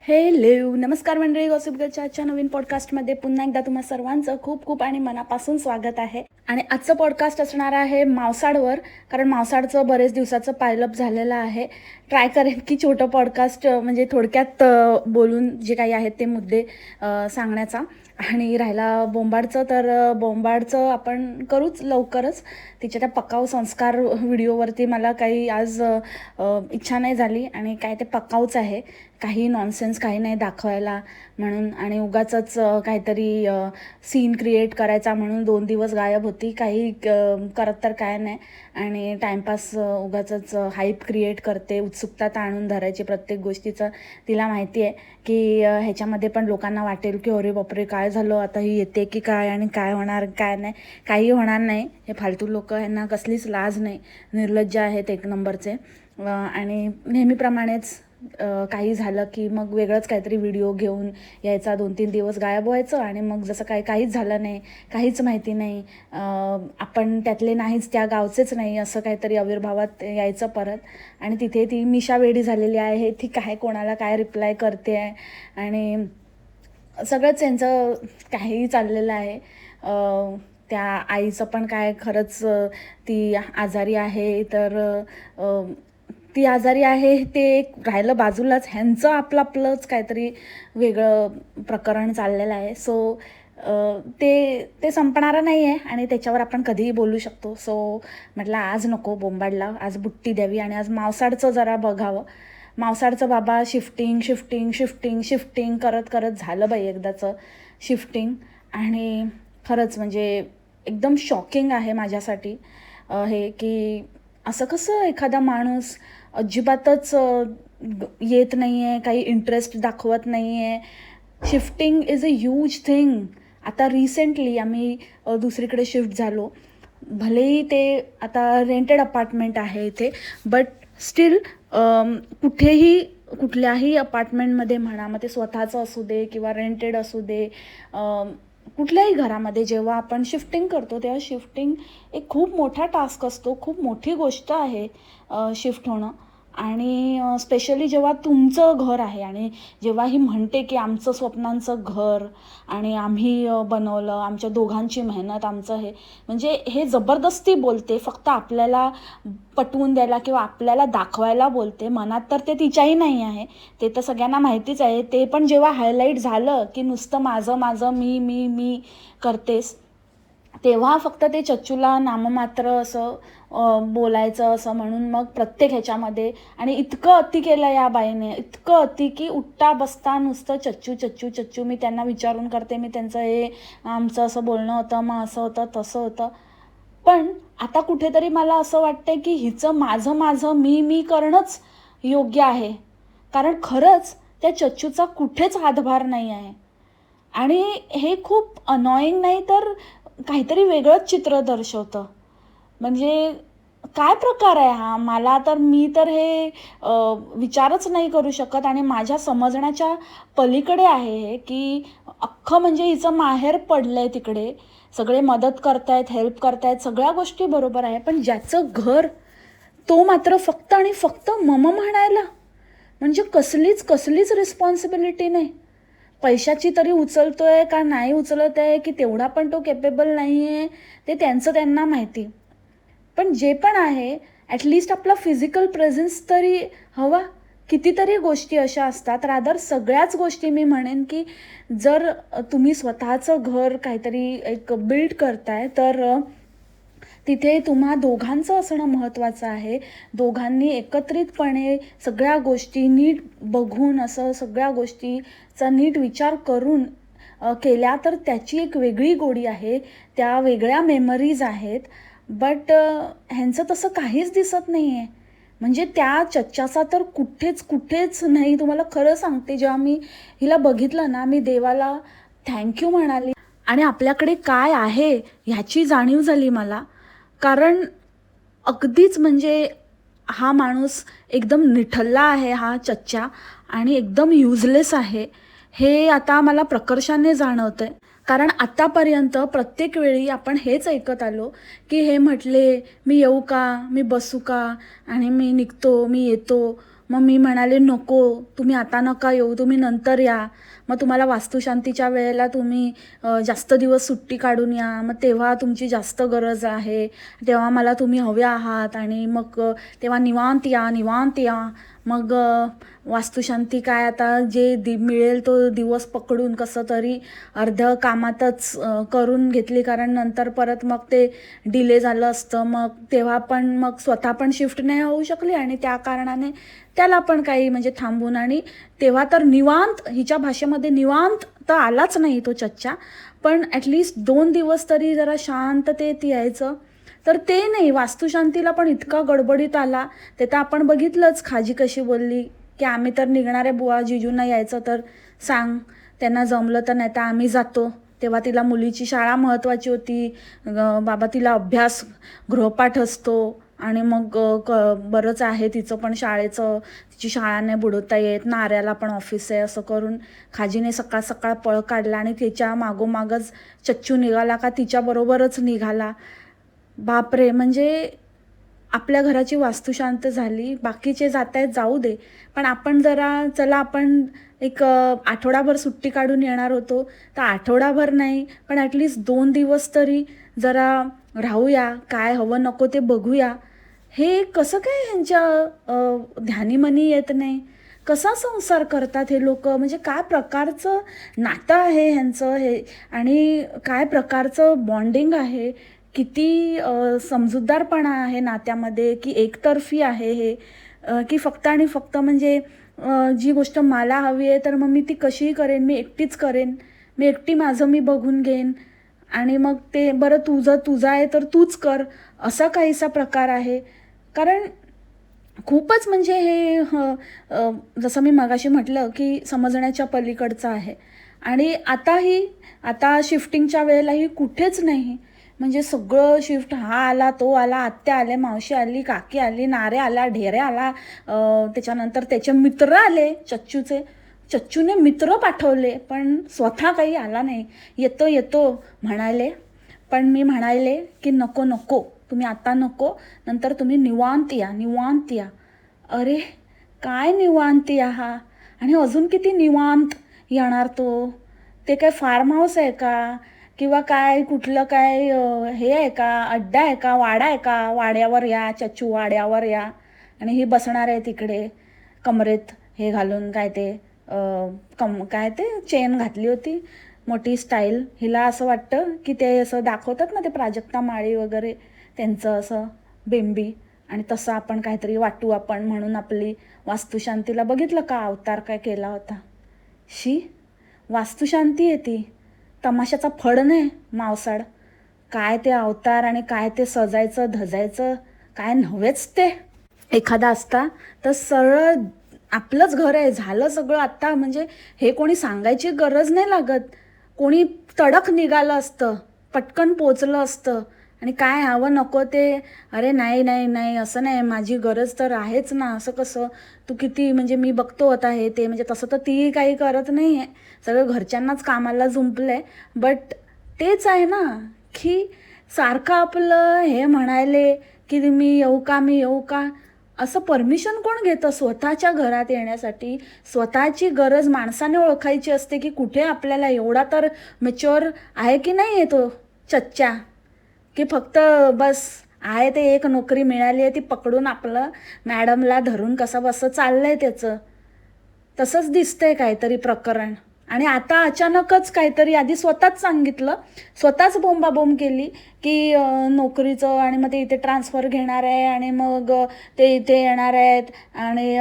Hello नमस्कार मंडळी, gossip गर्लच्या आजच्या नवीन पॉडकास्टमध्ये पुन्हा एकदा तुम्हा सर्वांचं खूप खूप आणि मनापासून स्वागत आहे. आणि आजचं पॉडकास्ट असणार आहे मावसाडवर, कारण मावसाडचं बरेच दिवसाचं पायलअप झालेलं आहे. ट्राय करेन की छोटं पॉडकास्ट म्हणजे थोडक्यात बोलून जे काही आहेत ते मुद्दे सांगण्याचा. आणि राहिला बोंबाडचं, तर बोंबाडचं आपण करूच लवकरच. तिच्या त्या पकाऊ संस्कार व्हिडिओवरती मला काही आज इच्छा नाही झाली, आणि काय ते पकाऊच आहे, काही नॉनसेन्स काही नाही दाखवायला म्हणून. आणि उगाचच काहीतरी सीन क्रिएट करायचा म्हणून 2 दिवस गायब होती, काही करत तर काय नाही. आणि टाईमपास उगाचच हाईप क्रिएट करते, उत्सुकता ताणून धरायची प्रत्येक गोष्टीचं. तिला माहिती आहे की ह्याच्यामध्ये पण लोकांना वाटेल की अरे बापरे काय झालं, आता ही येते की काय, आणि काय होणार काय नाही. काही होणार नाही. हे फालतू लोक, ह्यांना कसलीच लाज नाही, निर्लज्ज आहेत एक नंबरचे. आणि नेहमीप्रमाणेच काही झालं की मग वेगळंच काहीतरी व्हिडिओ घेऊन यायचा, 2-3 दिवस गायब व्हायचं, आणि मग जसं काहीच झालं नाही, काहीच माहिती नाही, आपण त्यातले नाहीच, त्या गावचेच नाही, असं काहीतरी आविर्भावात यायचं परत. आणि तिथे ती मिशा वेडी झालेली आहे, ती काय कोणाला काय रिप्लाय करते आहे, आणि सगळंच यांचं काहीही चाललेलं आहे. त्या आईचं पण काय, खरंच ती आजारी आहे, तर ती आजारी आहे ते एक राहिलं बाजूलाच, ह्यांचं आपलंच काहीतरी वेगळं प्रकरण चाललेलं आहे. सो ते संपणारं नाही आहे, आणि त्याच्यावर आपण कधीही बोलू शकतो. सो म्हटलं आज नको बोंबाडला, आज बुट्टी द्यावी, आणि आज मावसाडचं जरा बघावं. मावसाडचं बाबा शिफ्टिंग शिफ्टिंग शिफ्टिंग शिफ्टिंग करत करत झालं बाई एकदाचं शिफ्टिंग. आणि खरंच म्हणजे एकदम शॉकिंग आहे माझ्यासाठी हे, की असं कसं एखादा माणूस अजिबातच येत नाही आहे, काही इंटरेस्ट दाखवत नाही आहे. Shifting is a huge thing. आता रिसेंटली आम्ही दुसरीकडे शिफ्ट झालो. भलेही ते आता रेंटेड अपार्टमेंट आहे इथे, बट स्टील कुठेही कुठल्याही अपार्टमेंटमध्ये म्हणा, मग ते स्वतःचं असू दे किंवा रेंटेड असू दे, कुठल्याही घरामध्ये जेव्हा आपण शिफ्टिंग करतो तेव्हा शिफ्टिंग एक खूप मोठा टास्क असतो, खूप मोठी गोष्ट आहे शिफ्ट होणं. आणि स्पेशली जेव्हा तुमचं घर आहे, आणि जेव्हा ही म्हणते की आमचं स्वप्नांचं घर, आणि आम्ही बनवलं, आमच्या दोघांची मेहनत, आमचं हे, म्हणजे हे जबरदस्ती बोलते, फक्त आपल्याला पटवून द्यायला किंवा आपल्याला दाखवायला बोलते. मनात तर ते तिच्याही नाही आहे, ते तर सगळ्यांना माहितीच आहे. ते पण जेव्हा हायलाईट झालं की नुसतं माझं माझं मी मी मी करतेस, तेव्हा फक्त ते चच्चूला नाममात्र असं बोलायचं असं म्हणून मग प्रत्येक ह्याच्यामध्ये. आणि इतकं अति केलं या बाईने, इतकं अति की उठता बसता नुसतं चच्चू चच्चू चच्चू. मी त्यांना विचारून करते, मी त्यांचं हे आमचं असं बोलणं होतं, मग असं होतं तसं होतं. पण आता कुठेतरी मला असं वाटतंय की हिचं माझं माझं मी मी करणंच योग्य आहे, कारण खरंच त्या चच्चूचा कुठेच हातभार नाही आहे. आणि हे खूप अनॉइंग नाही तर काहीतरी वेगळंच चित्र दर्शवतं. म्हणजे काय प्रकार आहे हा? मला तर मी तर हे विचारच नाही करू शकत, आणि माझ्या समजण्याच्या पलीकडे आहे हे, की अख्खं म्हणजे हिचं माहेर पडलंय तिकडे, सगळे मदत करतायत, हेल्प करतायत, सगळ्या गोष्टी बरोबर आहे, पण ज्याचं घर तो मात्र फक्त आणि फक्त मम म्हणायला. म्हणजे कसलीच रिस्पॉन्सिबिलिटी नाही. पैशाची तरी उचलतोय का नाही उचलत आहे, की तेवढा पण तो केपेबल नाही आहे, ते त्यांचं त्यांना माहिती. पण जे पण आहे, ॲटलिस्ट आपला फिजिकल प्रेझेन्स तरी हवा. कितीतरी गोष्टी अशा असतात, रादर सगळ्याच गोष्टी मी म्हणेन, की जर तुम्ही स्वतःचं घर काहीतरी एक बिल्ड करताय, तर तिथे तुम्हा दोघांचं असणं महत्त्वाचं आहे. दोघांनी एकत्रितपणे सगळ्या गोष्टी नीट बघून, असं सगळ्या गोष्टीचा नीट विचार करून केल्या तर त्याची एक वेगळी गोडी आहे, त्या वेगळ्या मेमरीज आहेत. बट ह्यांचं तसं काहीच दिसत नाही आहे. म्हणजे त्या चच्चाचा तर कुठेच नाही. तुम्हाला खरं सांगते, जेव्हा मी हिला बघितलं ना, मी देवाला थँक्यू म्हणाली, आणि आपल्याकडे काय आहे ह्याची जाणीव झाली मला. कारण अगदीच म्हणजे हा माणूस एकदम निठल्ला आहे, हा चच्चा, आणि एकदम युजलेस आहे, हे आता मला प्रकर्षाने जाणवतंय. कारण आतापर्यंत प्रत्येक वेळी आपण हेच ऐकत आलो, की हे म्हटले मी येऊ का, मी बसू का, आणि मी निघतो, मी येतो. मग मी म्हणाले नको, तुम्ही आता नका येऊ, तुम्ही नंतर या. मग तुम्हाला वास्तुशांतीच्या वेळेला तुम्ही जास्त दिवस सुट्टी काढून या, मग तेव्हा तुमची जास्त गरज आहे, तेव्हा मला तुम्ही हवे आहात आणि मग तेव्हा निवांत या, निवांत या. मग वास्तुशांती काय आता जे मिळेल तो दिवस पकडून कसं तरी अर्ध्या कामातच करून घेतली, कारण नंतर परत मग ते डिले झालं असतं. मग तेव्हा पण मग स्वतः पण शिफ्ट नाही होऊ शकली आणि त्या कारणाने त्याला पण काही म्हणजे थांबून, आणि तेव्हा तर निवांत, हिच्या भाषेमध्ये निवांत तर आलाच नाही तो चच्चा, पण ॲटलिस्ट 2 दिवस तरी जरा शांततेत यायचं. तर ते नाही, वास्तुशांतीला पण इतका गडबडीत आला. ते तर आपण बघितलंच, खाजी कशी बोलली की आम्ही तर निघणारे बुवा, जिजूंना यायचं तर सांग, त्यांना जमलं तर, नाही तर आम्ही जातो. तेव्हा तिला मुलीची शाळा महत्त्वाची होती, बाबा तिला अभ्यास गृहपाठ असतो आणि मग बरंच आहे तिचं पण शाळेचं, तिची शाळा नाही बुडवता येत, नाऱ्याला पण ऑफिस आहे, असं करून खाजीने सकाळ सकाळ पळ काढला आणि तिच्या मागोमागच चच्चू निघाला का तिच्याबरोबरच निघाला. बापरे, म्हणजे आपल्या घराची वास्तुशांत झाली, बाकीचे जात आहेत जाऊ दे, पण आपण जरा चला, आपण एक आठवडाभर सुट्टी काढून येणार होतो, तर आठवडाभर नाही पण ॲटलिस्ट 2 दिवस तरी जरा राहूया, काय हवं नको ते बघूया. हे कसं काय ह्यांच्या ध्यानीमनी येत नाही? कसा संसार करतात हे लोक? म्हणजे काय प्रकारचं नातं आहे ह्यांचं हे, आणि काय प्रकारचं बॉन्डिंग आहे, किती समजूतदारपणा आहे नात्यामध्ये, की एकतर्फी आहे हे, की फक्त आणि फक्त म्हणजे जी गोष्ट मला हवी आहे तर मग मी ती कशीही करेन, मी एकटीच करेन, मी एकटी माझं मी बघून घेईन, आणि मग ते बरं तुझं आहे तर तूच कर, असा काहीसा प्रकार आहे. कारण खूपच म्हणजे हे जसं मी मगाशी म्हटलं की समजण्याच्या पलीकडचं आहे. आणि आता शिफ्टिंगच्या वेळेलाही कुठेच नाही, म्हणजे सगळं शिफ्ट, हा आला तो आला, आत्या आले, मावशी आली, काकी आली, नारे आला, ढेरे आला, त्याच्यानंतर त्याचे मित्र आले, चच्चूने मित्र पाठवले, पण स्वतः काही आला नाही. येतो येतो म्हणाले, पण मी म्हणाले की नको नको, तुम्ही आता नको, नंतर तुम्ही निवांत या, निवांत या. अरे काय निवांत या हा, आणि अजून किती निवांत येणार तो? ते काय फार्म हाऊस आहे का, किंवा काय कुठलं काय हे आहे का, अड्डा आहे का, वाडा आहे का? वाड्यावर या चच्चू, वाड्यावर या. आणि ही बसणार आहे तिकडे कमरेत हे घालून, काय ते काय ते चेन घातली होती मोठी स्टाईल. हिला असं वाटतं की ते असं दाखवतात ना ते प्राजक्ता माळी वगैरे, त्यांचं असं बेंबी, आणि तसं आपण काहीतरी वाटू आपण म्हणून आपली वास्तुशांतीला बघितलं का अवतार काय केला होता. शी, वास्तुशांती आहे ती, तमाशाचा फड नाही मावसाड. काय ते अवतार आणि काय ते सजायचं धजायचं, काय नव्हेच ते. एखादा असता तर सरळ आपलंच घर आहे झालं सगळं आता, म्हणजे हे कोणी सांगायची गरज नाही लागत, कोणी तडक निघालं असतं, पटकन पोचलं असतं. आणि काय हवं नको ते, अरे नाही नाही नाही असं नाही, माझी गरज तर आहेच ना, असं कसं, तू किती म्हणजे मी बघतो आता हे ते, म्हणजे तसं तर ती काही करत नाही आहे, सगळं घरच्यांनाच कामाला जुंपलं आहे. बट तेच आहे ना की सारखं आपलं हे म्हणायले की मी येऊ का, मी येऊ का, असं परमिशन कोण घेतं स्वतःच्या घरात येण्यासाठी? स्वतःची गरज माणसाने ओळखायची असते की कुठे आपल्याला एवढा तर मॅच्युअर आहे की नाही आहे तो चच्चा, की फक्त बस आहे ते एक नोकरी मिळाली आहे ती पकडून आपलं मॅडमला धरून कसं बसं चाललंय त्याचं. तसंच दिसतंय काहीतरी प्रकरण. आणि आता अचानकच काहीतरी, आधी स्वतःच सांगितलं, स्वतःच बोंबाबोंब केली की नोकरीचं, आणि मग ते इथे ट्रान्सफर घेणार आहे, आणि मग ते इथे येणार आहेत, आणि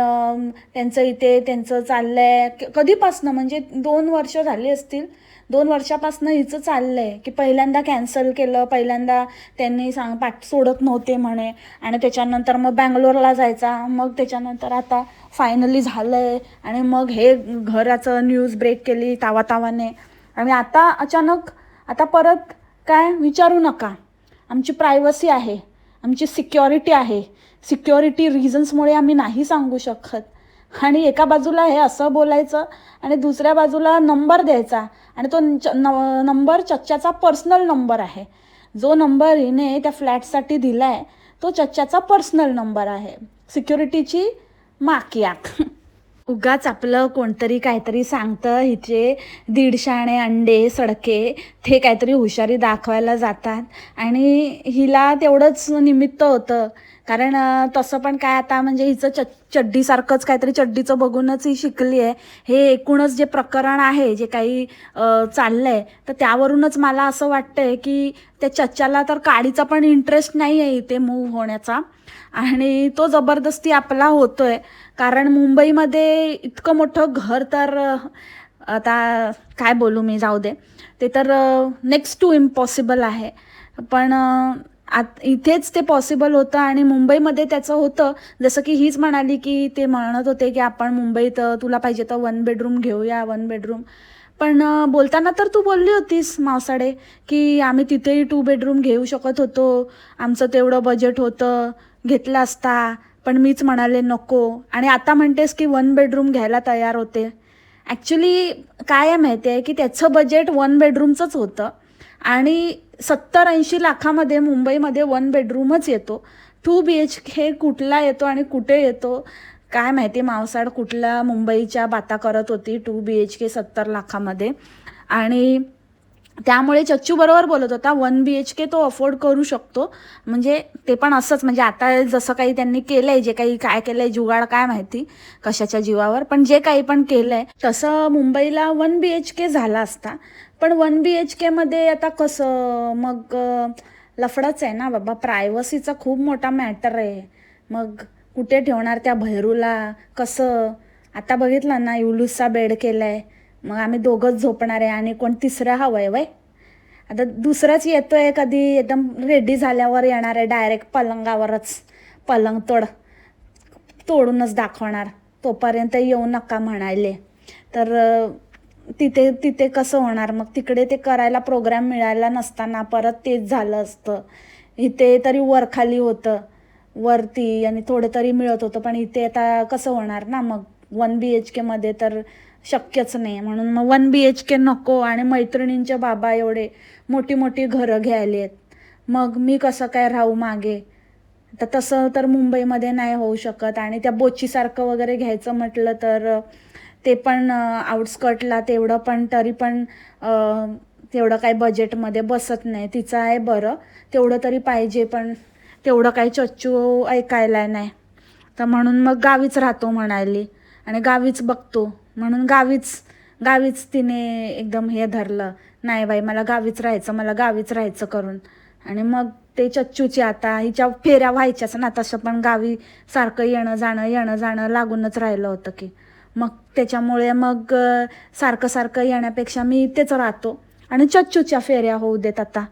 त्यांचं इथे त्यांचं चाललं आहे कधीपासनं, म्हणजे 2 वर्ष झाली असतील, 2 वर्षापासनं हिचं चाललं आहे की पहिल्यांदा कॅन्सल केलं, पहिल्यांदा त्यांनी पाठ सोडत नव्हते म्हणे, आणि त्याच्यानंतर मग बँगलोरला जायचा, मग त्याच्यानंतर आता फायनली झालं आहे, आणि मग हे घराचं न्यूज ब्रेक केली तावातावाने, आणि आता अचानक आता परत काय विचारू नका, आमची प्रायव्हसी आहे, आमची सिक्युरिटी आहे, सिक्युरिटी रिझन्समुळे आम्ही नाही सांगू शकत. आणि एका बाजूला हे असं बोलायचं आणि दुसऱ्या बाजूला नंबर द्यायचा, आणि तो नंबर चच्च्याचा पर्सनल नंबर आहे, जो नंबर हिने त्या फ्लॅटसाठी दिला आहे तो चच्च्याचा पर्सनल नंबर आहे. सिक्युरिटीची माकियाक. उगाच आपलं कोणतरी काहीतरी सांगतं, हिचे 150 अंडे सडके, ते काहीतरी हुशारी दाखवायला जातात आणि हिला तेवढंच निमित्त होतं. कारण तसं पण काय आता म्हणजे हिचं चड्डीसारखंच काहीतरी, चड्डीचं बघूनच ही शिकली आहे. हे एकूणच जे प्रकरण आहे, जे काही चाललं आहे, तर त्यावरूनच मला असं वाटतंय की त्या चच्च्याला तर काडीचा पण इंटरेस्ट नाही आहे इथे मूव्ह होण्याचा, आणि तो जबरदस्ती आपला होतोय. कारण मुंबईमध्ये इतकं मोठं घर तर आता काय बोलू मी, जाऊ दे. ते तर नेक्स्ट टू इम्पॉसिबल आहे. पण इथेच ते पॉसिबल होतं आणि मुंबईमध्ये त्याचं होतं. जसं की हीच म्हणाली की ते म्हणत होते की आपण मुंबईत तुला पाहिजे तर 1 बेडरूम घेऊया, 1 बेडरूम. पण बोलताना तर तू बोलली होतीस मावसाडे की आम्ही तिथेही 2 बेडरूम घेऊ शकत होतो, आमचं तेवढं बजेट होतं, घेतला असता. पण मीच म्हणाले नको, आणि आता म्हणतेस की 1 बेडरूम घ्यायला तयार होते. ॲक्च्युली काय आहे माहिती आहे की त्याचं बजेट 1 बेडरूमचंच होतं आणि 70-80 लाखामध्ये मुंबईमध्ये 1 बेडरूमच येतो. 2 BHK कुठला येतो आणि कुठे येतो काय माहिती. मावसाड कुठल्या मुंबईच्या बाता करत होती 2 BHK 70 लाखामध्ये. आणि त्यामुळे चच्चू बरोबर बोलत होता, 1 BHK तो अफोर्ड करू शकतो. म्हणजे ते पण असंच, म्हणजे आता जसं काही त्यांनी केलं आहे, जे काही काय केलं आहे जुगाड काय माहिती कशाच्या जीवावर, पण जे काही पण केलं आहे तसं मुंबईला 1 BHK झाला असता. पण 1 BHKमध्ये आता कसं मग लफडंच आहे ना बाबा, प्रायव्हसीचा खूप मोठा मॅटर आहे. मग कुठे ठेवणार त्या भैरूला, कसं. आता बघितलं ना, इवलूसचा बेड केला आहे, मग आम्ही दोघंच झोपणार आहे आणि कोण तिसरं हवं आहे वय. आता दुसराच येतोय कधी एकदम रेडी झाल्यावर येणार आहे, डायरेक्ट पलंगावरच पलंग तोडूनच दाखवणार. तोपर्यंत येऊ नका म्हणाले. तर तिथे तिथे कसं होणार मग. तिकडे ते करायला प्रोग्राम मिळाला नसताना परत तेच झालं असतं. इथे तरी वरखाली होतं, वरती आणि थोडं तरी मिळत होतं, पण इथे आता कसं होणार ना. मग 1 BHK मध्ये तर शक्यच नाही. म्हणून मग 1 BHK नको. आणि मैत्रिणींचे बाबा एवढे मोठी मोठी घरं घ्यायली आहेत, मग मी कसं काय राहू मागे. तर तसं तर मुंबईमध्ये नाही होऊ शकत. आणि त्या बोचीसारखं वगैरे घ्यायचं म्हटलं तर ते पण आउटस्कटला तेवढं, पण तरी पण तेवढं काही बजेटमध्ये बसत नाही. तिचं आहे बरं, तेवढं तरी पाहिजे, पण तेवढं काही चच्चू ऐकायला नाही. तर म्हणून मग गावीच राहतो म्हणाली आणि गावीच बघतो. म्हणून गावीच तिने एकदम हे धरलं, नाही बाई मला गावीच राहायचं, मला गावीच राहायचं करून. आणि मग ते चच्चूची आता हिच्या फेऱ्या व्हायच्याच ना, तसं पण गावी सारखं येणं जाणं लागूनच राहिलं होतं की. मग त्याच्यामुळे मग सारखं सारखं येण्यापेक्षा मी इथेच राहतो आणि चच्चूच्या फेऱ्या होऊ देत आता.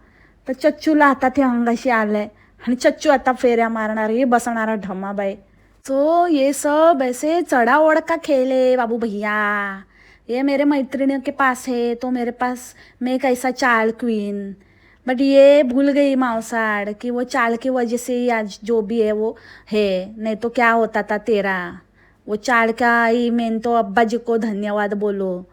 तर चच्चूला आता ते अंगाशी आलंय आणि चच्चू आता फेऱ्या मारणार, हे बसणारा ढमाबाई. तो ये सब ऐसे चढ़ा ओढ़ का खेल है बाबू भैया. ये मेरे मैत्रिणियों के पास है तो मेरे पास मैं कैसा चाल क्वीन. बट ये भूल गई मावसाड़ कि वो चाल की वजह से ही आज जो भी है वो है, नहीं तो क्या होता था तेरा. वो चाल का ही मेन तो अब्बा जी को धन्यवाद बोलो.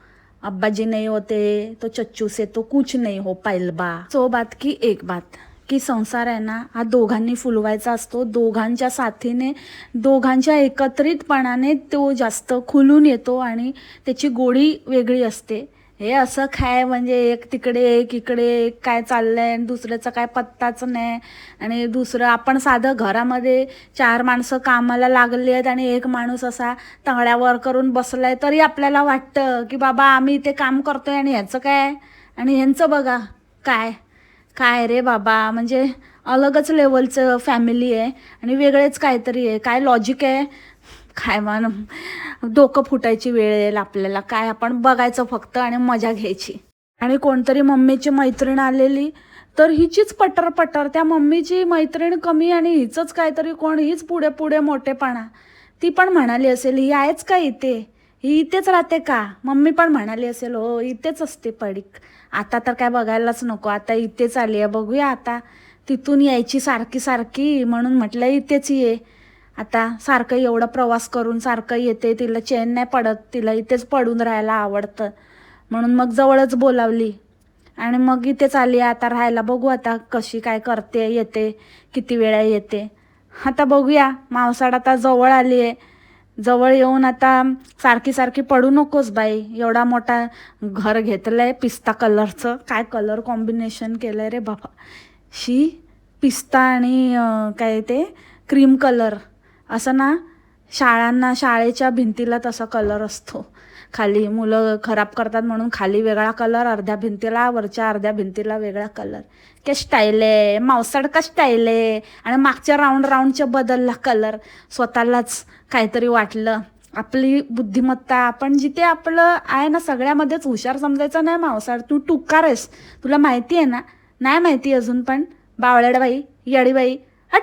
अब्बा जी नहीं होते तो चच्चू से तो कुछ नहीं हो पाइलबा. सो बात की एक बात की संसार आहे ना हा दोघांनी फुलवायचा असतो. दोघांच्या साथीने, दोघांच्या एकत्रितपणाने तो जास्त खुलून येतो आणि त्याची गोडी वेगळी असते. हे असं काय म्हणजे एक तिकडे एक इकडे एक काय चाललंय आणि दुसऱ्याचा काय पत्ताच नाही. आणि दुसरं आपण साधं घरामध्ये 4 माणसं कामाला लागली आहेत आणि एक माणूस असा तंगड्यावर करून बसलाय, तरी आपल्याला वाटतं की बाबा आम्ही इथे काम करतोय आणि ह्याचं काय, आणि ह्यांचं बघा काय काय रे बाबा. म्हणजे अलगच लेवलचं फॅमिली आहे आणि वेगळेच काहीतरी आहे. काय लॉजिक आहे काय. डोकं फुटायची वेळ येईल आपल्याला. काय आपण बघायचं फक्त आणि मजा घ्यायची. आणि कोणतरी मम्मीची मैत्रीण आलेली तर हिचीच पटर त्या मम्मीची मैत्रीण कमी आणि हिचंच काहीतरी कोण, हीच पुढे पुढे मोठेपणा. ती पण म्हणाली असेल ही आहेच का इथे, ही इथेच राहते का. मम्मी पण म्हणाली असेल हो इथेच असते पडीक. आता तर काय बघायलाच नको, आता इथेच आली आहे, बघूया आता. तिथून यायची सारखी सारखी म्हणून म्हटलं इथेच ये. आता सारखं एवढा प्रवास करून सारखं येते, तिला चैन नाही पडत, तिला इथेच पडून राहायला आवडतं. म्हणून मग जवळच बोलावली आणि मग इथेच आली आता राहायला. बघू आता कशी काय करते, येते, किती वेळा येते. आता बघूया. मावसाड आता जवळ आली आहे, जवळ येऊन आता सारखी सारखी पडू नकोस बाई, एवढा मोठा घर घेतलंय पिस्ता कलरचं, काय कलर कॉम्बिनेशन केलंय रे बाबा. पिस्ता आणि काय ते क्रीम कलर, असं ना शाळेच्या भिंतीला तसा कलर असतो. खाली मुलं खराब करतात म्हणून खाली वेगळा कलर अर्ध्या भिंतीला, वरच्या अर्ध्या भिंतीला वेगळा कलर. काय स्टाईल आहे, मावसाड का स्टाईल आहे. आणि मागच्या राऊंडच्या बदलला कलर. स्वतःलाच काहीतरी वाटलं. आपली बुद्धिमत्ता, आपण जिथे आपलं आहे ना सगळ्यामध्येच हुशार समजायचं नाही मावसाड. तू टुकार आहेस, तुला माहिती आहे ना. नाही माहिती अजून पण. बावळेडबाई, येडीबाई, हट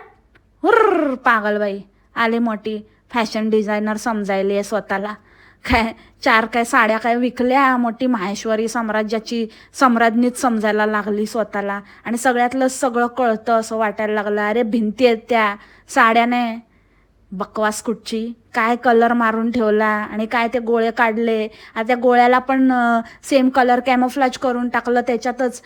हुर्र पागलबाई. आले मोठी फॅशन डिझायनर समजायली आहे स्वतःला. काय 4 काय साड्या काय विकल्या, मोठी माहेश्वरी साम्राज्याची सम्राज्ञीच समजायला लागली स्वतःला. आणि सगळ्यातलं सगळं कळतं असं वाटायला लागलं. अरे भिंती आहेत त्या, साड्याने. बकवास कुठची. काय कलर मारून ठेवला आणि काय ते गोळे काढले. आता त्या गोळ्याला पण सेम कलर कॅमोफ्लॅज करून टाकलं त्याच्यातच.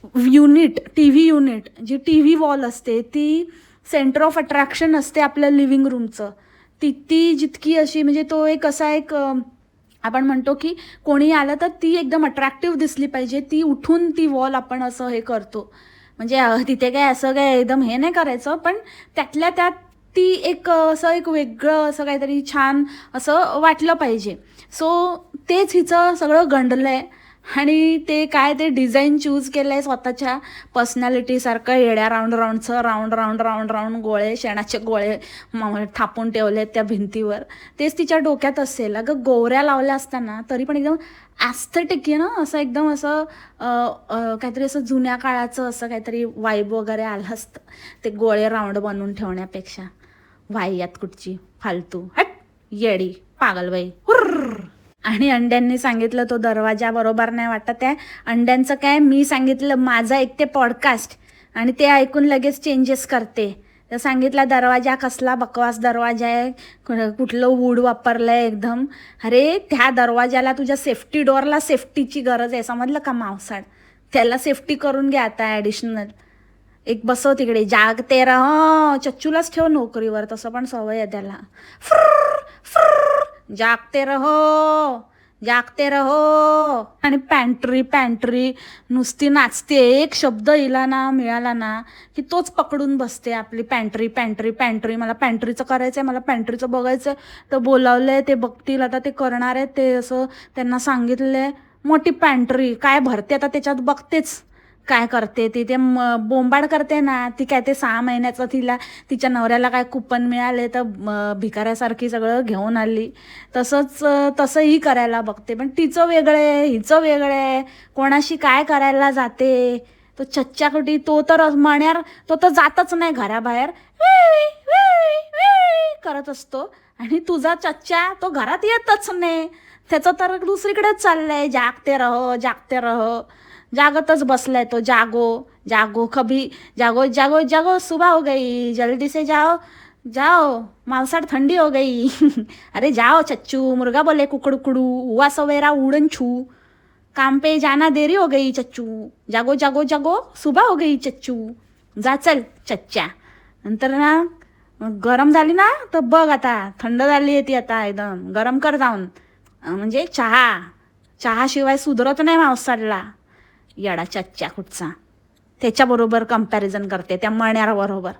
टी व्ही युनिट, जी टी व्ही वॉल असते ती सेंटर ऑफ अट्रॅक्शन असते आपल्या लिव्हिंग रूमचं. ती जितकी अशी म्हणजे तो एक असा एक आपण म्हणतो की कोणी आलं तर ती एकदम अट्रॅक्टिव्ह दिसली पाहिजे. ती उठून ती वॉल आपण असं हे करतो. म्हणजे तिथे काय असं काय एकदम हे नाही करायचं, पण त्यातल्या त्यात ती एक असं एक वेगळं असं काहीतरी छान असं वाटलं पाहिजे. सो तेच हिचं सगळं गंडलं आहे. आणि ते काय ते डिझाईन चूज केलं आहे स्वतःच्या पर्सनॅलिटीसारखं. येड्या राऊंड गोळे, शेणाचे गोळे थापून ठेवले त्या भिंतीवर. तेच तिच्या डोक्यात असेल. अगं गोवऱ्या लावल्या असताना तरी पण एकदम ॲस्थेटिक आहे ना, असं एकदम असं काहीतरी असं जुन्या काळाचं असं काहीतरी वाईब वगैरे आलं असतं ते गोळे राऊंड बनवून ठेवण्यापेक्षा. वाह्यात कुठची फालतू, हट येडी पागलबाई, हुर्र. आणि अंड्यांनी सांगितलं तो दरवाजा बरोबर नाही वाटत आहे. अंड्यांचं काय, मी सांगितलं माझं ऐकते पॉडकास्ट आणि ते ऐकून लगेच चेंजेस करते. तर सांगितला दरवाजा कसला बकवास दरवाजा आहे, कुठलं वूड वापरलं आहे एकदम. अरे त्या दरवाजाला, तुझ्या सेफ्टी डोअरला सेफ्टीची गरज आहे, समजलं का मावसाड. त्याला सेफ्टी करून घ्या आता ॲडिशनल. एक बसव तिकडे, जागते रहो. चच्चूलाच ठेव नोकरीवर, तसं पण सवय आहे त्याला. जागते रहो. आणि पॅन्ट्री नुसती नाचते. एक शब्द हिला ना मिळाला ना की तोच पकडून बसते आपली. पॅन्ट्री. मला पॅन्ट्रीचं करायचं आहे, मला पॅन्ट्रीचं बघायचं आहे. तर बोलावलंय, ते बघतील आता, ते करणार आहेत. ते असं त्यांना सांगितलंय. मोठी पॅन्ट्री काय भरते आता त्याच्यात, बघतेच काय करते ती. ते बोंबाड करते ना ती. काय ते 6 महिन्याचं तिच्या नवऱ्याला काय कुपन मिळाले तर भिकाऱ्यासारखी सगळं घेऊन आली. तसंही करायला बघते. पण तिचं वेगळं आहे, हिचं वेगळं आहे. कोणाशी काय करायला जाते. तो चच्च्याकुटी, तो तर म्हणणार, तो तर जातच नाही घराबाहेर, करत असतो. आणि तुझा चच्चा तो घरात येतच नाही. त्याचं तर दुसरीकडेच चाललंय. जागते रहो. जागतच बसलाय तो. जागो कभी जागो सुबह हो गई, जल्दी से जाओ मावसाड, ठंडी हो गई. अरे जाओ चच्चू. मुर्गा बोले कुकड़ू, हुआ सवेरा उड़न छू. काम पे जाना देरी हो गई चच्चू. जागो सुबह हो गई चच्चू. जा चल चच्च्या. नंतर ना गरम झाली ना तर बघ आता, थंड झाली आहे ती आता एकदम, गरम कर जाऊन. म्हणजे चहाशिवाय सुधरत नाही मावसाडला. येडा चच्च्या कुठचा. त्याच्याबरोबर कंपॅरिझन करते त्या मण्याबरोबर.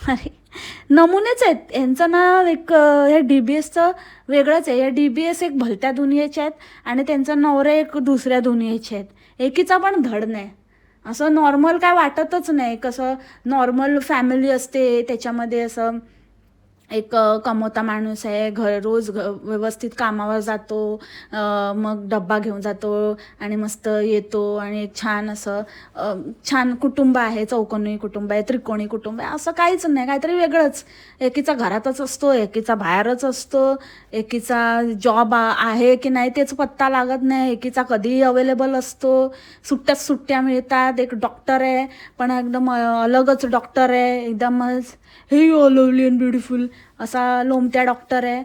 अरे नमुनेच आहेत यांचं ना. एक हे DBSचं वेगळंच आहे. या DBS एक भलत्या दुनियेचे आहेत आणि त्यांचं नवरे एक दुसऱ्या दुनियेचे आहेत. एकीचा पण धड नाही. असं नॉर्मल काय वाटतच नाही. कसं नॉर्मल फॅमिली असते त्याच्यामध्ये असं एक कमवता माणूस आहे, रोज व्यवस्थित कामावर जातो, मग डब्बा घेऊन जातो आणि मस्त येतो. आणि एक छान असं छान कुटुंब आहे, चौकोनी कुटुंब आहे, त्रिकोणी कुटुंब आहे, असं काहीच नाही. काहीतरी वेगळंच. एकीचा घरातच असतो, एकीचा बाहेरच असतो, एकीचा जॉब आहे की नाही तेच पत्ता लागत नाही, एकीचा कधीही अवेलेबल असतो, सुट्ट्या मिळतात. एक डॉक्टर आहे पण एकदम अलगच डॉक्टर आहे, एकदमच हे लवली अँड ब्युटिफुल असा लोमत्या डॉक्टर आहे.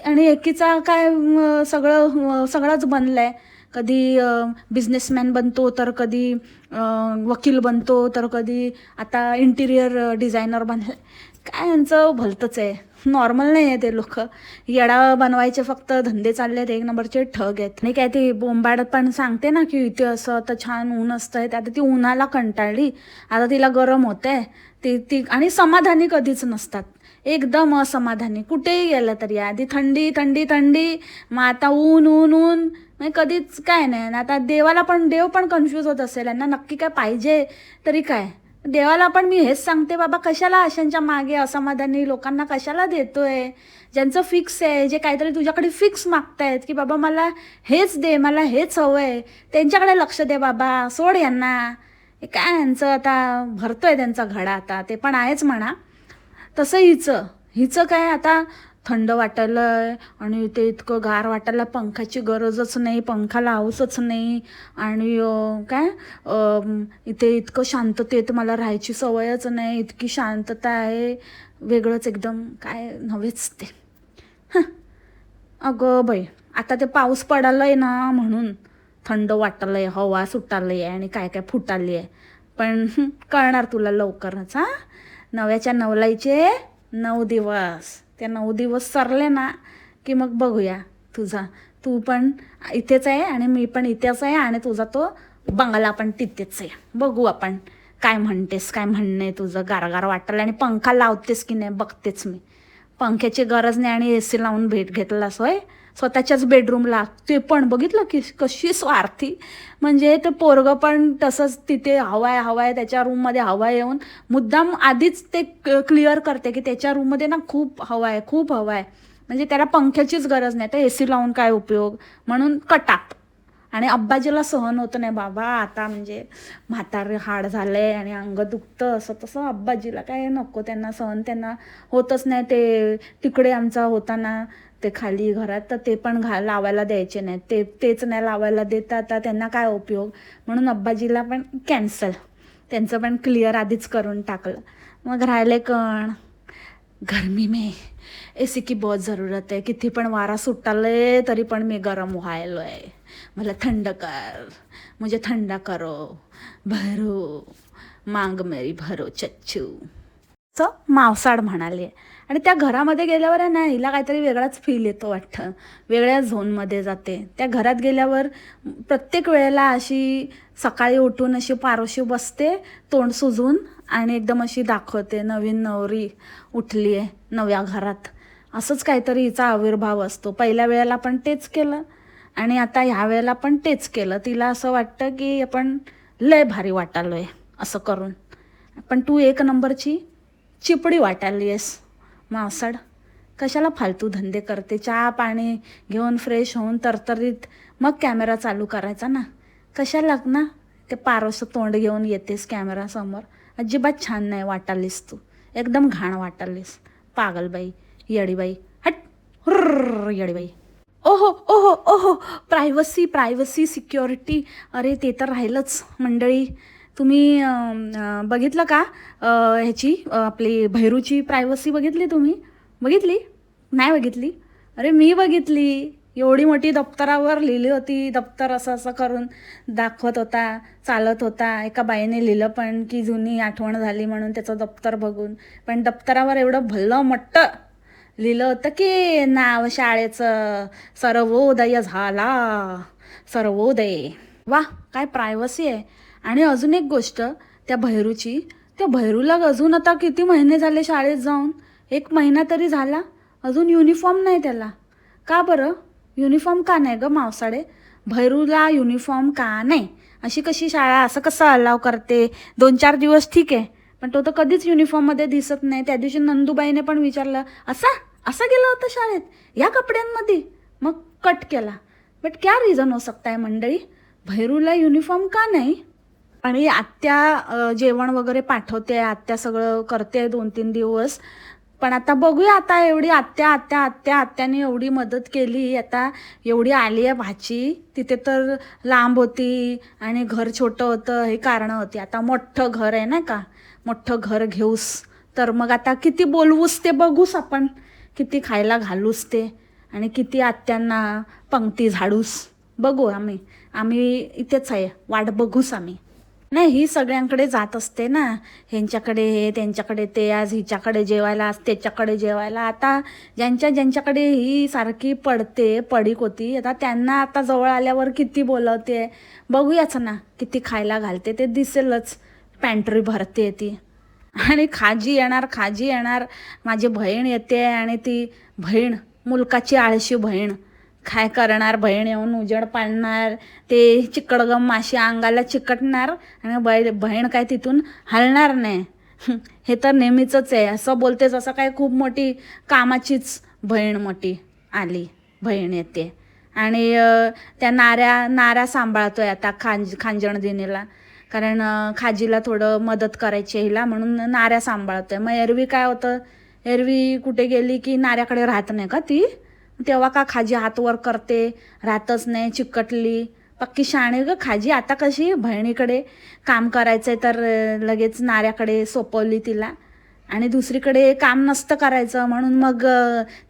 आणि एकीचा काय सगळंच बनलंय. कधी बिझनेसमॅन बनतो, तर कधी वकील बनतो, तर कधी आता इंटिरियर डिझायनर बनलं. काय यांचं भलतंच आहे. नॉर्मल नाही आहे ते लोक. येडा बनवायचे फक्त धंदे चालले आहेत, एक नंबरचे ठग आहेत. आणि काय ती बोंबाड पण सांगते ना की इथे असं तर छान ऊन असतंय, आता ती उन्हाला कंटाळली, आता तिला गरम होतंय. ती आणि समाधानी कधीच नसतात, एकदम असमाधानी. कुठेही गेलं तरी आधी थंडी थंडी थंडी, मग आता ऊन ऊन ऊन, म्हणजे कधीच काय नाही. आता देव पण कन्फ्यूज होत असेल, यांना नक्की काय पाहिजे तरी काय. देवाला पण मी हेच सांगते, बाबा कशाला अशांच्या मागे असमाधानी लोकांना कशाला देतोय, ज्यांचं फिक्स आहे, जे काहीतरी तुझ्याकडे फिक्स मागतायत की बाबा मला हेच दे, मला हेच हवं आहे, त्यांच्याकडे लक्ष दे बाबा, सोड यांना. हे काय यांचं आता भरतोय त्यांचा घडा, आता ते पण आहेच म्हणा. तसं हिचं काय, आता थंड वाटायलंय आणि ते इतकं गार वाटायला, पंखाची गरजच नाही, पंखा लावूसच नाही. आणि काय इथे इतकं शांततेत मला राहायची सवयच नाही, इतकी शांतता आहे, वेगळंच एकदम, काय नव्हेच ते. अगं बाई, आता ते पाऊस पडालंय ना म्हणून थंड वाटायलंय, हवा सुटालंय आणि काय काय फुटाली आहे. पण कळणार तुला लवकरच. नव्याच्या नवलाईचे 9 दिवस, ते 9 दिवस सरले ना की मग बघूया तुझा. तू पण इथेच आहे आणि मी पण इथेच आहे आणि तुझा तो बंगला पण तिथेच आहे. बघू आपण काय म्हणतेस, काय म्हणणं आहे तुझं. गारगार वाटायला आणि पंखा लावतेस की नाही बघतेच मी. पंख्याची गरज नाही आणि AC लावून भेट घेतलास होय स्वतःच्याच बेडरूमला, ते पण बघितलं की कशी स्वार्थी. म्हणजे ते पोरगं पण तसंच, तिथे हवाय त्याच्या रूममध्ये हवा येऊन मुद्दाम आधीच ते क्लिअर करते की त्याच्या रूममध्ये ना खूप हवा आहे, म्हणजे त्याला पंख्याचीच गरज नाही, तर AC लावून काय उपयोग, म्हणून कटाप. आणि अब्बाजीला सहन होतं नाही बाबा, आता म्हणजे म्हातारे हाड झालंय आणि अंग दुखतं असं तसं. अब्बाजीला काय नको, त्यांना सहन त्यांना होतच नाही. ते तिकडे आमचा होता ना ते खाली घरात, तर ते पण लावायला द्यायचे नाही, तेच नाही लावायला देत, आता त्यांना काय उपयोग, म्हणून अब्बाजीला पण कॅन्सल, त्यांचं पण क्लिअर आधीच करून टाकलं. मग राहिले कण गर्मी में AC की बहुत ज़रूरत है, किती पण वारा सुटाले तरी पण मी गरम व्हायलो आहे, मला थंड कर, मुझे थंडा करो, भरो मांग मेरी भरो चच्चू, चं मावसाड म्हणाले. आणि त्या घरामध्ये गेल्यावर आहे ना, हिला काहीतरी वेगळाच फील येतो वाटतं, वेगळ्या झोनमध्ये जाते. त्या घरात गेल्यावर प्रत्येक वेळेला अशी सकाळी उठून अशी पारोशी बसते, तोंड सुजून, आणि एकदम अशी दाखवते नवीन नवरी उठली आहे नव्या घरात, असंच काहीतरी हिचा आविर्भाव असतो. पहिल्या वेळेला पण तेच केलं आणि आता ह्या वेळेला पण तेच केलं. तिला असं वाटतं की आपण लय भारी वाटालोय असं करून, पण तू एक नंबरची चिपडी वाटाली आहेस मावसाड. कशाला फालतू धंदे करते, चहा पाणी घेऊन फ्रेश होऊन तरतरीत मग कॅमेरा चालू करायचा ना. कशाला ना ते पारोसं तोंड घेऊन येतेस कॅमेरासमोर, अजिबात छान नाही वाटालीस तू, एकदम घाण वाटालीस. पागलबाई, येडीबाई, हट हुर्र येडीबाई. ओहो ओहो ओहो, प्रायव्हसी सिक्युरिटी, अरे ते तर राहिलंच मंडळी. तुम्ही बघितलं का ह्याची आपली भैरूची प्रायव्हसी बघितली तुम्ही? बघितली? नाही बघितली? अरे मी बघितली, एवढी मोठी दप्तरावर लिहिली होती, दप्तर असं असं करून दाखवत होता, चालत होता. एका बाईने लिहिलं पण की जुनी आठवण झाली म्हणून त्याचं दप्तर बघून, पण दप्तरावर एवढं भलं मोठं लिहिलं होतं की नाव शाळेचं, सर्वोदय झाला, सर्वोदय. वा, काय प्रायव्हसी आहे. आणि अजून एक गोष्ट त्या भैरूची, त्या भैरूला अजून आता किती महिने झाले शाळेत जाऊन, 1 महिना तरी झाला, अजून युनिफॉर्म नाही त्याला. का बरं युनिफॉर्म का नाही ग मावसाडे? भैरूला युनिफॉर्म का नाही? अशी कशी शाळा, असं कसं अलाव करते? 2-4 दिवस ठीक आहे, पण तो तर कधीच युनिफॉर्ममध्ये दिसत नाही. त्या दिवशी नंदूबाईने पण विचारलं, असा गेला होता शाळेत या कपड्यांमध्ये? मग कट केला. बट क्या रिझन हो सकता है मंडळी, भैरूला युनिफॉर्म का नाही? आणि आत्या जेवण वगैरे पाठवते, आत्या सगळं करते 2-3 दिवस. पण आता बघूया, आता एवढी आत्याने एवढी मदत केली, आता एवढी आली आहे भाची, तिथे तर लांब होती आणि घर छोटं होतं, हे कारणं होती. आता मोठं घर आहे ना का, मोठं घर घेऊस तर मग आता किती बोलवूस ते बघूस आपण, किती खायला घालूस ते, आणि किती आत्यांना पंक्ती झाडूस बघू. आम्ही इथेच आहे, वाट बघूस आम्ही. नाही, ही सगळ्यांकडे जात असते ना, ह्यांच्याकडे हे त्यांच्याकडे ते, आज हिच्याकडे जेवायला आज त्याच्याकडे जेवायला. आता ज्यांच्याकडे ही सारखी पडीक होती, आता त्यांना आता जवळ आल्यावर किती बोलवते. बघूयाच ना किती खायला घालते ते दिसेलच. पॅन्ट्री भरते ती. आणि खाजी येणार माझी बहीण येते, आणि ती बहीण मुलकाची आळशी बहीण काय करणार. बहीण येऊन उजेड पाडणार, ते चिकटगम माशी अंगाला चिकटणार, आणि बहीण काय तिथून हलणार नाही. हे तर नेहमीचंच आहे. असं बोलतेच, असं काय खूप मोठी कामाचीच बहीण मोठी आली बहीण येते. आणि त्या नाऱ्या सांभाळतोय आता खांजण दिनीला, कारण खाजीला थोडं मदत करायची हिला, म्हणून नाऱ्या सांभाळतोय. मग एरवी काय होतं, एरवी कुठे गेली की नाऱ्याकडे राहत नाही का ती, तेव्हा का खाजी हात वर करते, राहतच नाही, चिकटली. पक्की शाणी ग खाजी. आता कशी बहिणीकडे काम करायचंय तर लगेच नाऱ्याकडे सोपवली तिला, आणि दुसरीकडे काम नसतं करायचं म्हणून मग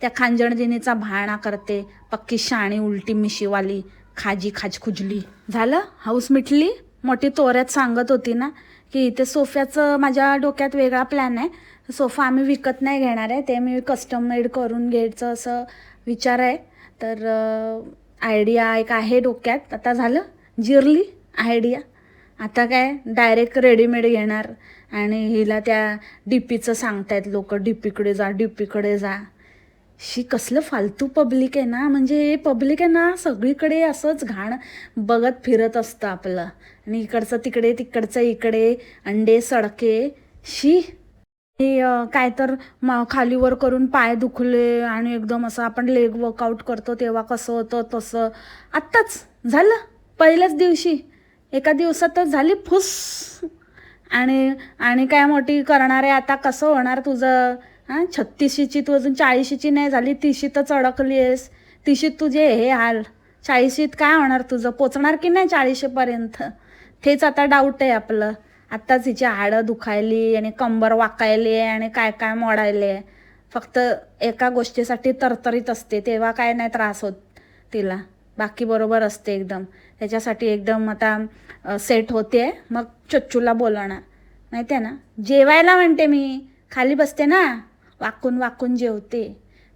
त्या खांजणदिनीचा भाणा करते. पक्की शाणी उलटी मिशीवाली खाजी खुजली. झालं, हाऊस मिटली. मोठी तोऱ्यात सांगत होती ना की इथे सोफ्याचं माझ्या डोक्यात वेगळा प्लॅन आहे. सोफा आम्ही विकत नाही घेणार आहे, ते मी कस्टम मेड करून घ्यायचं असं विचार आहे. तर आयडिया एक आहे डोक्यात. आता झालं, जिरली आयडिया. आता काय डायरेक्ट रेडीमेड घेणार. आणि हिला त्या डीपीचं सांगतायत लोक, डीपीकडे जा. कसलं फालतू पब्लिक आहे ना, म्हणजे हे पब्लिक आहे ना सगळीकडे असंच घाण बघत फिरत असतं आपलं. आणि इकडचं तिकडे, तिकडचं इकडे, अंडे सडके. हे काय तर खालीवर करून पाय दुखले, आणि एकदम असं आपण लेग वर्कआउट करतो तेव्हा कसं होतं तसं. आत्ताच झालं, पहिल्याच दिवशी, एका दिवसातच झाली फुस. आणि काय मोठी करणार आहे आता. कसं होणार तुझं? 36ची तू अजून 40ची नाही झाली, 30शीतच अडकली आहेस. 30शीत तुझे हे हाल, 40शीत काय होणार तुझं? पोचणार की नाही 40शीपर्यंत? तेच आता डाऊट आहे आपलं. आत्ताच हिची हाडं दुखायली, आणि कंबर वाकायली, आणि काय काय मोडायले. फक्त एका गोष्टीसाठी तरतरीत असते, तेव्हा काय नाही त्रास होत तिला. बाकी बरोबर असते एकदम. त्याच्यासाठी एकदम आता सेट होते. मग चच्चूला बोलवणार, माहिती आहे ना. जेवायला म्हणते मी, खाली बसते ना, वाकून जेवते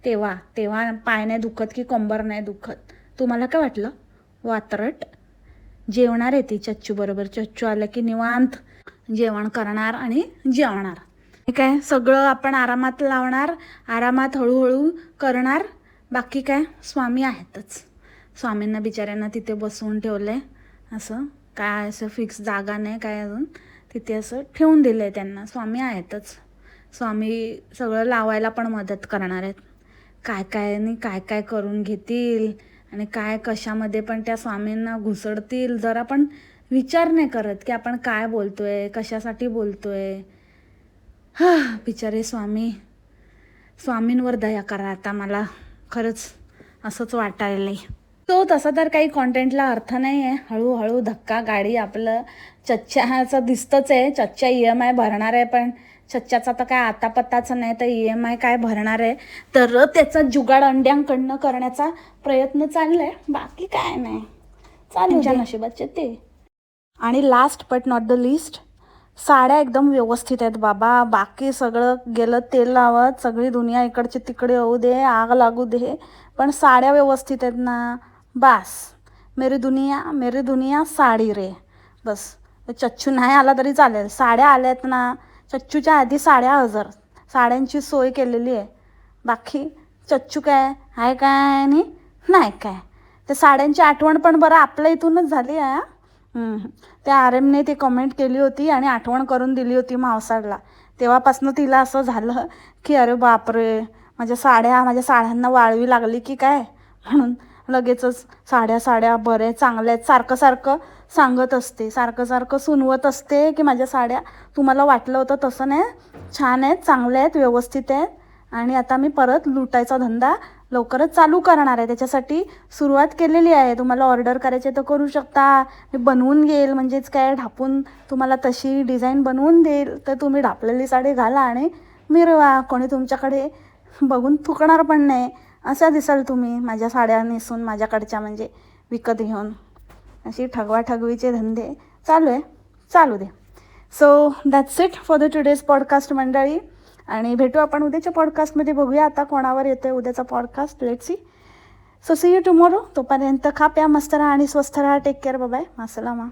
तेव्हा पाय नाही दुखत की कंबर नाही दुखत. तुम्हाला काय वाटलं वात्रट? जेवणार आहे ती चच्चू बरोबर. चच्चू आलं की निवांत जेवण करणार आणि जेवणार. हे काय सगळं आपण आरामात लावणार, आरामात हळूहळू करणार. बाकी काय, स्वामी आहेतच. स्वामींना बिचाऱ्यांना तिथे बसवून ठेवलंय. असं काय, असं फिक्स जागा नाही काय अजून, तिथे असं ठेवून दिलंय त्यांना. स्वामी आहेतच. स्वामी सगळं लावायला पण मदत करणार आहेत. काय काय करून घेतील, आणि काय कशामध्ये पण त्या स्वामींना घुसडतील. जरा पण विचार नाही करत की आपण काय बोलतोय, कशासाठी बोलतोय. बिचारे स्वामींवर दया करा आता. मला खरंच असंच वाटायलंय. तो तसा तर काही कॉन्टेंटला अर्थ नाही आहे. हळूहळू धक्का गाडी आपलं चच्च्याचं दिसतंच आहे. चच्च्या EMI भरणार आहे, पण चच्च्याचा तर काय आता पत्ताच नाही, तर EMI काय भरणार आहे. तर त्याचा जुगाड अंड्यांकडनं करण्याचा प्रयत्न चाललाय. बाकी काय नाही, चालूच्या नशिबाचे ते. आणि last but not the list, साड्या एकदम व्यवस्थित आहेत बाबा. बाकी सगळं गेलं तेल लावत, सगळी दुनिया इकडची तिकडे होऊ दे, आग लागू दे, पण साड्या व्यवस्थित आहेत ना. बस मेरी दुनिया साडी रे. बस चच्चू नाही आला तरी चालेल, साड्या आल्यात ना. चच्चूच्या आधी साड्या हजर, साड्यांची सोय केलेली आहे. बाकी चच्चू काय आहे काय नाही काय. ते साड्यांची आठवण पण बरं आपल्या इथूनच झाली आहे. त्या RMने ती कमेंट केली होती आणि आठवण करून दिली होती मावसाडला. तेव्हापासून तिला असं झालं की अरे बापरे, माझ्या साड्यांना वाळवी लागली की काय, म्हणून लगेचच साड्या बरे चांगल्या आहेत सारखं सांगत असते, सारखं सुनवत असते की माझ्या साड्या तुम्हाला वाटलं होतं तसं नाही, छान आहेत, चांगल्या आहेत, व्यवस्थित आहेत. आणि आता मी परत लुटायचा धंदा लवकरच चालू करणार आहे. त्याच्यासाठी सुरुवात केलेली आहे. तुम्हाला ऑर्डर करायचे तर करू शकता. मी बनवून घेईल, म्हणजेच काय ढापून तुम्हाला तशी डिझाईन बनवून देईल. तर तुम्ही ढापलेली साडी घाला आणि मिरवा. कोणी तुमच्याकडे बघून थुकणार पण नाही. असा दिसाल तुम्ही माझ्या साड्या नेसून, माझ्याकडच्या म्हणजे विकत घेऊन. अशी ठगवाठगवीचे धंदे चालू आहे. चालू दे. So that's it for the today's podcast मंडळी. आणि भेटू आपण उद्याच्या पॉडकास्टमध्ये. बघूया आता कोणावर येतो आहे उद्याचा podcast. Let's see. So see you tomorrow. तोपर्यंत खा प्या मस्त राहा आणि स्वस्थ राहा. Take care. बाय. मासलामा.